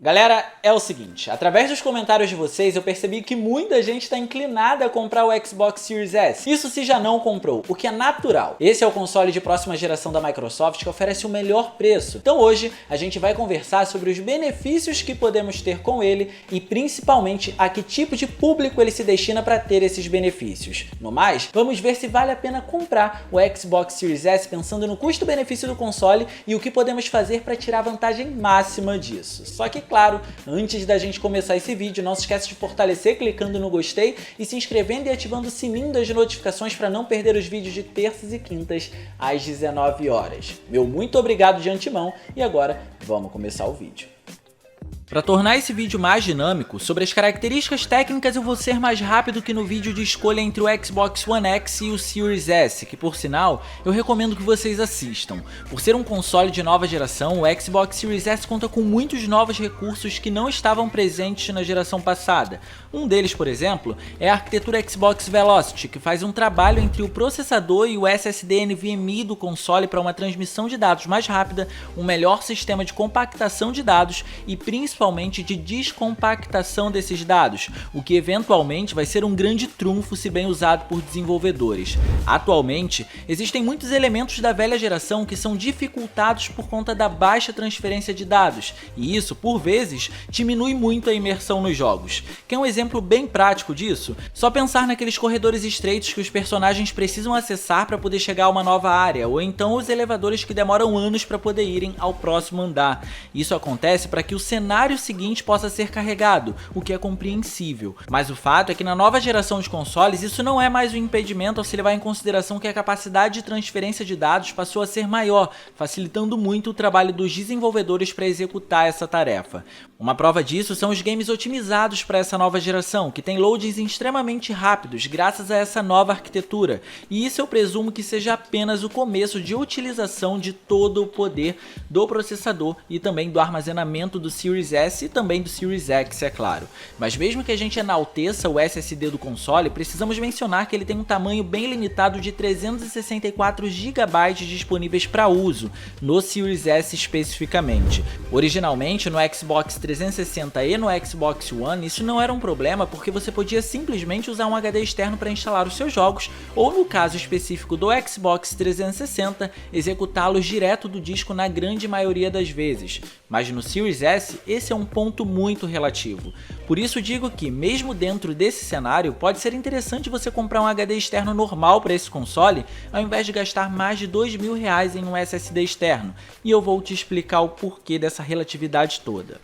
Galera, é o seguinte, através dos comentários de vocês eu percebi que muita gente está inclinada a comprar o Xbox Series S. Isso se já não comprou, o que é natural. Esse é o console de próxima geração da Microsoft que oferece o melhor preço. Então hoje a gente vai conversar sobre os benefícios que podemos ter com ele e principalmente a que tipo de público ele se destina para ter esses benefícios. No mais, vamos ver se vale a pena comprar o Xbox Series S pensando no custo-benefício do console e o que podemos fazer para tirar a vantagem máxima disso. Só que claro, antes da gente começar esse vídeo, não se esqueça de fortalecer clicando no gostei e se inscrevendo e ativando o sininho das notificações para não perder os vídeos de terças e quintas às 19 horas. Meu muito obrigado de antemão e agora vamos começar o vídeo. Para tornar esse vídeo mais dinâmico, sobre as características técnicas eu vou ser mais rápido que no vídeo de escolha entre o Xbox One X e o Series S, que por sinal, eu recomendo que vocês assistam. Por ser um console de nova geração, o Xbox Series S conta com muitos novos recursos que não estavam presentes na geração passada. Um deles, por exemplo, é a arquitetura Xbox Velocity, que faz um trabalho entre o processador e o SSD NVMe do console para uma transmissão de dados mais rápida, um melhor sistema de compactação de dados e principalmente de descompactação desses dados, o que eventualmente vai ser um grande trunfo se bem usado por desenvolvedores. Atualmente, existem muitos elementos da velha geração que são dificultados por conta da baixa transferência de dados, e isso, por vezes, diminui muito a imersão nos jogos. Quer um exemplo bem prático disso? Só pensar naqueles corredores estreitos que os personagens precisam acessar para poder chegar a uma nova área, ou então os elevadores que demoram anos para poder irem ao próximo andar. Isso acontece para que o cenário seguinte possa ser carregado, o que é compreensível. Mas o fato é que na nova geração de consoles isso não é mais um impedimento ao se levar em consideração que a capacidade de transferência de dados passou a ser maior, facilitando muito o trabalho dos desenvolvedores para executar essa tarefa. Uma prova disso são os games otimizados para essa nova geração, que tem loadings extremamente rápidos graças a essa nova arquitetura, e isso eu presumo que seja apenas o começo de utilização de todo o poder do processador e também do armazenamento do Series S e também do Series X, é claro. Mas mesmo que a gente enalteça o SSD do console, precisamos mencionar que ele tem um tamanho bem limitado de 364 GB disponíveis para uso, no Series S especificamente. Originalmente no Xbox 360 e no Xbox One isso não era um problema porque você podia simplesmente usar um HD externo para instalar os seus jogos ou, no caso específico do Xbox 360, executá-los direto do disco na grande maioria das vezes. Mas no Series S esse é um ponto muito relativo. Por isso digo que, mesmo dentro desse cenário, pode ser interessante você comprar um HD externo normal para esse console, ao invés de gastar mais de R$2.000 em um SSD externo, e eu vou te explicar o porquê dessa relatividade toda.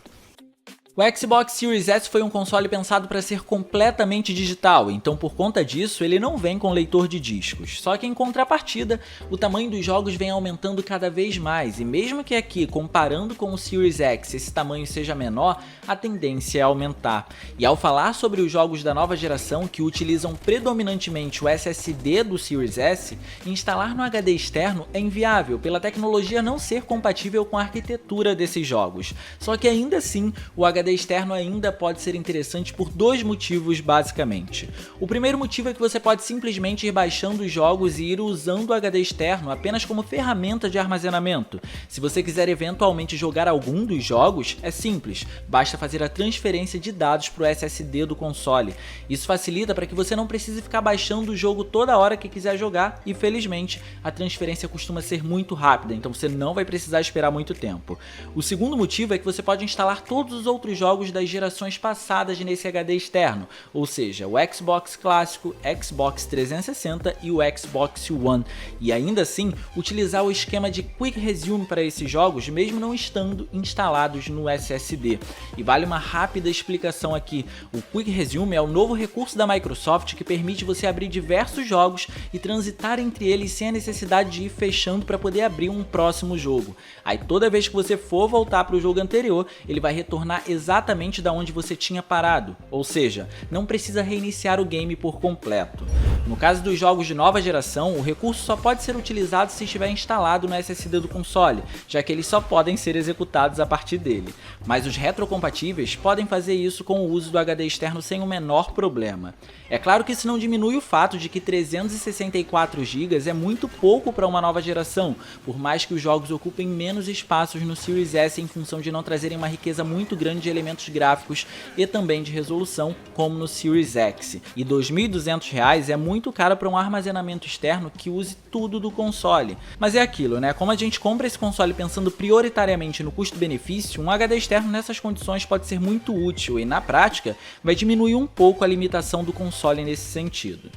O Xbox Series S foi um console pensado para ser completamente digital, então por conta disso ele não vem com leitor de discos. Só que em contrapartida, o tamanho dos jogos vem aumentando cada vez mais, e mesmo que aqui, comparando com o Series X, esse tamanho seja menor, a tendência é aumentar. E ao falar sobre os jogos da nova geração que utilizam predominantemente o SSD do Series S, instalar no HD externo é inviável pela tecnologia não ser compatível com a arquitetura desses jogos. Só que ainda assim, o HD externo ainda pode ser interessante por dois motivos basicamente. O primeiro motivo é que você pode simplesmente ir baixando os jogos e ir usando o HD externo apenas como ferramenta de armazenamento. Se você quiser eventualmente jogar algum dos jogos, é simples, basta fazer a transferência de dados para o SSD do console. Isso facilita para que você não precise ficar baixando o jogo toda hora que quiser jogar e, felizmente, a transferência costuma ser muito rápida, então você não vai precisar esperar muito tempo. O segundo motivo é que você pode instalar todos os outros jogos das gerações passadas nesse HD externo, ou seja, o Xbox clássico, Xbox 360 e o Xbox One, e ainda assim utilizar o esquema de Quick Resume para esses jogos mesmo não estando instalados no SSD. E vale uma rápida explicação aqui, o Quick Resume é o novo recurso da Microsoft que permite você abrir diversos jogos e transitar entre eles sem a necessidade de ir fechando para poder abrir um próximo jogo. Aí toda vez que você for voltar para o jogo anterior, ele vai retornar exatamente da onde você tinha parado, ou seja, não precisa reiniciar o game por completo. No caso dos jogos de nova geração, o recurso só pode ser utilizado se estiver instalado no SSD do console, já que eles só podem ser executados a partir dele. Mas os retrocompatíveis podem fazer isso com o uso do HD externo sem o menor problema. É claro que isso não diminui o fato de que 364 GB é muito pouco para uma nova geração, por mais que os jogos ocupem menos espaços no Series S em função de não trazerem uma riqueza muito grande de elementos gráficos e também de resolução, como no Series X. E R$ 2.200 é muito caro para um armazenamento externo que use tudo do console. Mas é aquilo, né? Como a gente compra esse console pensando prioritariamente no custo-benefício, um HD externo nessas condições pode ser muito útil e, na prática, vai diminuir um pouco a limitação do console nesse sentido.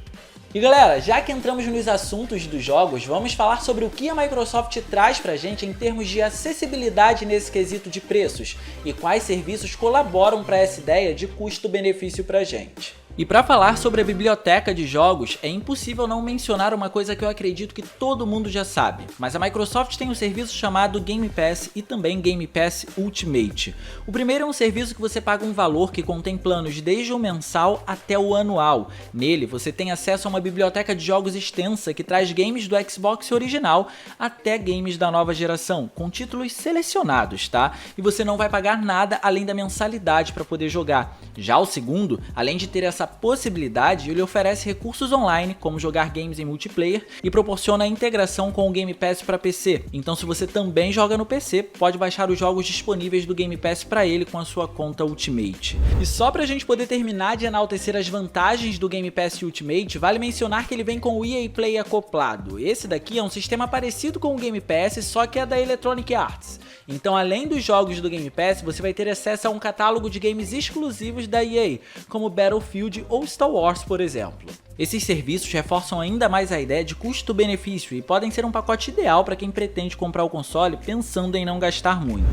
E galera, já que entramos nos assuntos dos jogos, vamos falar sobre o que a Microsoft traz pra gente em termos de acessibilidade nesse quesito de preços e quais serviços colaboram para essa ideia de custo-benefício pra gente. E para falar sobre a biblioteca de jogos, é impossível não mencionar uma coisa que eu acredito que todo mundo já sabe, mas a Microsoft tem um serviço chamado Game Pass e também Game Pass Ultimate. O primeiro é um serviço que você paga um valor que contém planos desde o mensal até o anual. Nele, você tem acesso a uma biblioteca de jogos extensa que traz games do Xbox original até games da nova geração, com títulos selecionados, tá? E você não vai pagar nada além da mensalidade para poder jogar. Já o segundo, além de ter essa possibilidade, ele oferece recursos online, como jogar games em multiplayer, e proporciona a integração com o Game Pass para PC. Então, se você também joga no PC, pode baixar os jogos disponíveis do Game Pass para ele com a sua conta Ultimate. E só pra gente poder terminar de enaltecer as vantagens do Game Pass Ultimate, vale mencionar que ele vem com o EA Play acoplado. Esse daqui é um sistema parecido com o Game Pass, só que é da Electronic Arts. Então, além dos jogos do Game Pass, você vai ter acesso a um catálogo de games exclusivos da EA, como Battlefield ou Star Wars, por exemplo. Esses serviços reforçam ainda mais a ideia de custo-benefício e podem ser um pacote ideal para quem pretende comprar o console pensando em não gastar muito.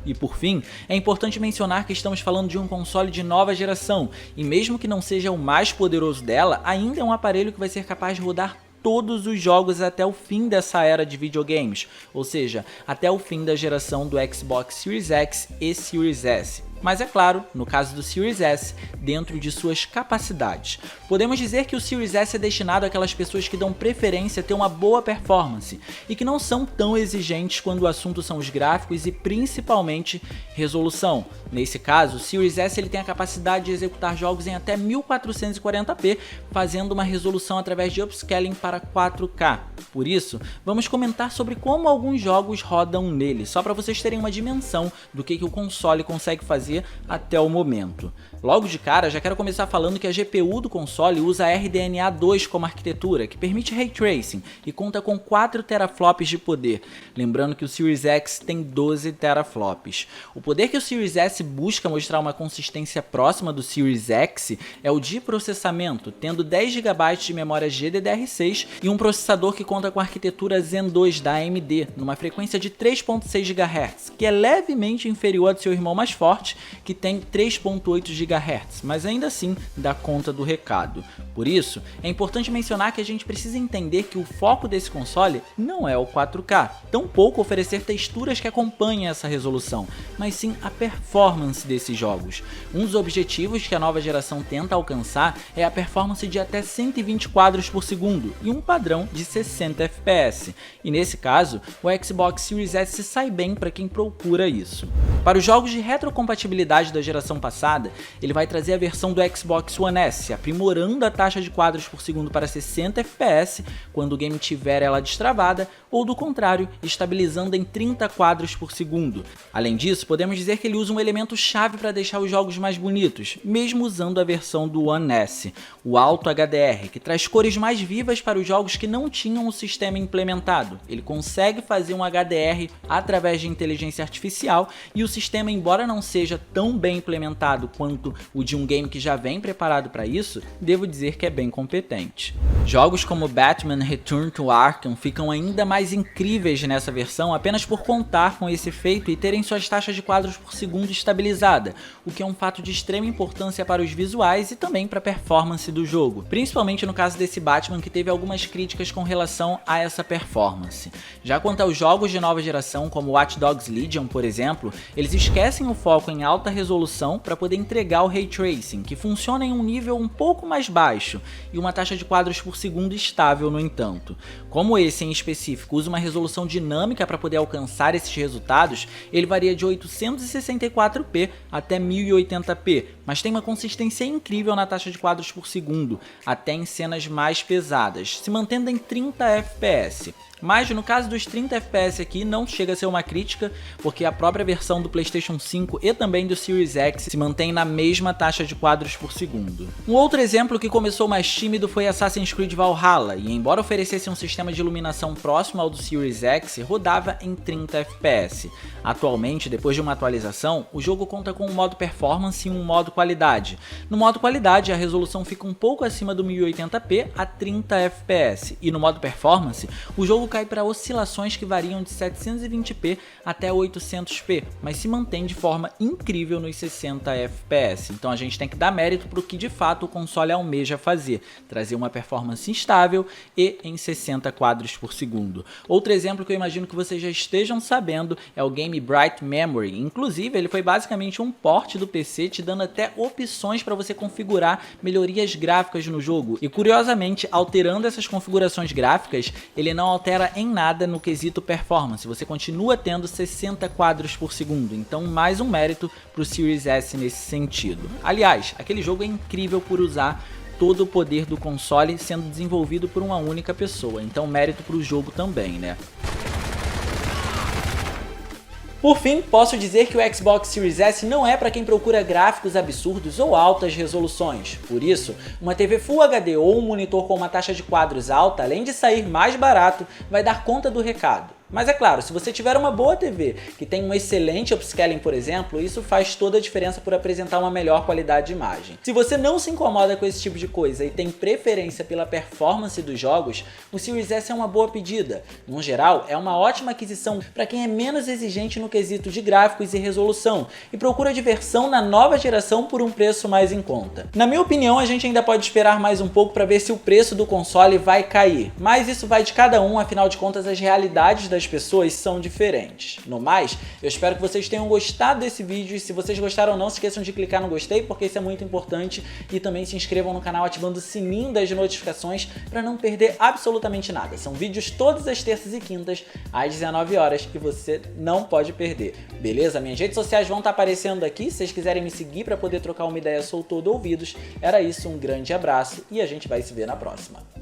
E por fim, é importante mencionar que estamos falando de um console de nova geração, e mesmo que não seja o mais poderoso dela, ainda é um aparelho que vai ser capaz de rodar todos os jogos até o fim dessa era de videogames, ou seja, até o fim da geração do Xbox Series X e Series S. Mas é claro, no caso do Series S, dentro de suas capacidades. Podemos dizer que o Series S é destinado àquelas pessoas que dão preferência a ter uma boa performance e que não são tão exigentes quando o assunto são os gráficos e principalmente resolução. Nesse caso, o Series S ele tem a capacidade de executar jogos em até 1440p, fazendo uma resolução através de upscaling para 4K. Por isso, vamos comentar sobre como alguns jogos rodam nele, só para vocês terem uma dimensão do que o console consegue fazer até o momento. Logo de cara, já quero começar falando que a GPU do console usa RDNA 2 como arquitetura, que permite Ray Tracing e conta com 4 teraflops de poder, lembrando que o Series X tem 12 teraflops. O poder que o Series S busca mostrar uma consistência próxima do Series X é o de processamento, tendo 10 GB de memória GDDR6 e um processador que conta com a arquitetura Zen 2 da AMD, numa frequência de 3.6 GHz, que é levemente inferior ao do seu irmão mais forte, que tem 3.8 GHz, mas ainda assim dá conta do recado. Por isso, é importante mencionar que a gente precisa entender que o foco desse console não é o 4K, tampouco oferecer texturas que acompanhem essa resolução, mas sim a performance desses jogos. Um dos objetivos que a nova geração tenta alcançar é a performance de até 120 quadros por segundo e um padrão de 60 FPS, e nesse caso, o Xbox Series S sai bem para quem procura isso. Para os jogos de retrocompatibilidade da geração passada, ele vai trazer a versão do Xbox One S, aprimorando a taxa de quadros por segundo para 60 FPS quando o game tiver ela destravada, ou do contrário, estabilizando em 30 quadros por segundo. Além disso, podemos dizer que ele usa um elemento chave para deixar os jogos mais bonitos, mesmo usando a versão do One S, o Alto HDR, que traz cores mais vivas para os jogos que não tinham o sistema implementado. Ele consegue fazer um HDR através de inteligência artificial e o sistema, embora não seja tão bem implementado quanto o de um game que já vem preparado para isso, devo dizer que é bem competente. Jogos como Batman Return to Arkham ficam ainda mais incríveis nessa versão apenas por contar com esse efeito e terem suas taxas de quadros por segundo estabilizada, o que é um fato de extrema importância para os visuais e também para a performance do jogo, principalmente no caso desse Batman que teve algumas críticas com relação a essa performance. Já quanto aos jogos de nova geração como Watch Dogs Legion, por exemplo, eles esquecem o foco em alta resolução para poder entregar o Ray Tracing, que funciona em um nível um pouco mais baixo, e uma taxa de quadros por segundo estável, no entanto. Como esse em específico usa uma resolução dinâmica para poder alcançar esses resultados, ele varia de 864p até 1080p, mas tem uma consistência incrível na taxa de quadros por segundo, até em cenas mais pesadas, se mantendo em 30 fps. Mas no caso dos 30 FPS aqui não chega a ser uma crítica, porque a própria versão do PlayStation 5 e também do Series X se mantém na mesma taxa de quadros por segundo. Um outro exemplo que começou mais tímido foi Assassin's Creed Valhalla, e embora oferecesse um sistema de iluminação próximo ao do Series X, rodava em 30 FPS. Atualmente, depois de uma atualização, o jogo conta com um modo performance e um modo qualidade. No modo qualidade, a resolução fica um pouco acima do 1080p a 30 FPS, e no modo performance, o jogo cai para oscilações que variam de 720p até 800p, mas se mantém de forma incrível nos 60 fps. Então a gente tem que dar mérito para o que de fato o console almeja fazer, trazer uma performance instável e em 60 quadros por segundo. Outro exemplo que eu imagino que vocês já estejam sabendo é o game Bright Memory. Inclusive ele foi basicamente um port do PC, te dando até opções para você configurar melhorias gráficas no jogo, e curiosamente, alterando essas configurações gráficas, ele não altera em nada no quesito performance, você continua tendo 60 quadros por segundo, então mais um mérito para o Series S nesse sentido. Aliás, aquele jogo é incrível por usar todo o poder do console sendo desenvolvido por uma única pessoa, então mérito para o jogo também, né? Por fim, posso dizer que o Xbox Series S não é para quem procura gráficos absurdos ou altas resoluções. Por isso, uma TV Full HD ou um monitor com uma taxa de quadros alta, além de sair mais barato, vai dar conta do recado. Mas é claro, se você tiver uma boa TV que tem um excelente upscaling, por exemplo, isso faz toda a diferença por apresentar uma melhor qualidade de imagem. Se você não se incomoda com esse tipo de coisa e tem preferência pela performance dos jogos, o Series S é uma boa pedida. No geral, é uma ótima aquisição para quem é menos exigente no quesito de gráficos e resolução e procura diversão na nova geração por um preço mais em conta. Na minha opinião, a gente ainda pode esperar mais um pouco para ver se o preço do console vai cair, mas isso vai de cada um, afinal de contas as realidades das pessoas são diferentes. No mais, eu espero que vocês tenham gostado desse vídeo, e se vocês gostaram não se esqueçam de clicar no gostei, porque isso é muito importante, e também se inscrevam no canal ativando o sininho das notificações para não perder absolutamente nada. São vídeos todas as terças e quintas às 19 horas que você não pode perder. Beleza? Minhas redes sociais vão estar aparecendo aqui, se vocês quiserem me seguir para poder trocar uma ideia, sou todo ouvidos. Era isso, um grande abraço e a gente vai se ver na próxima.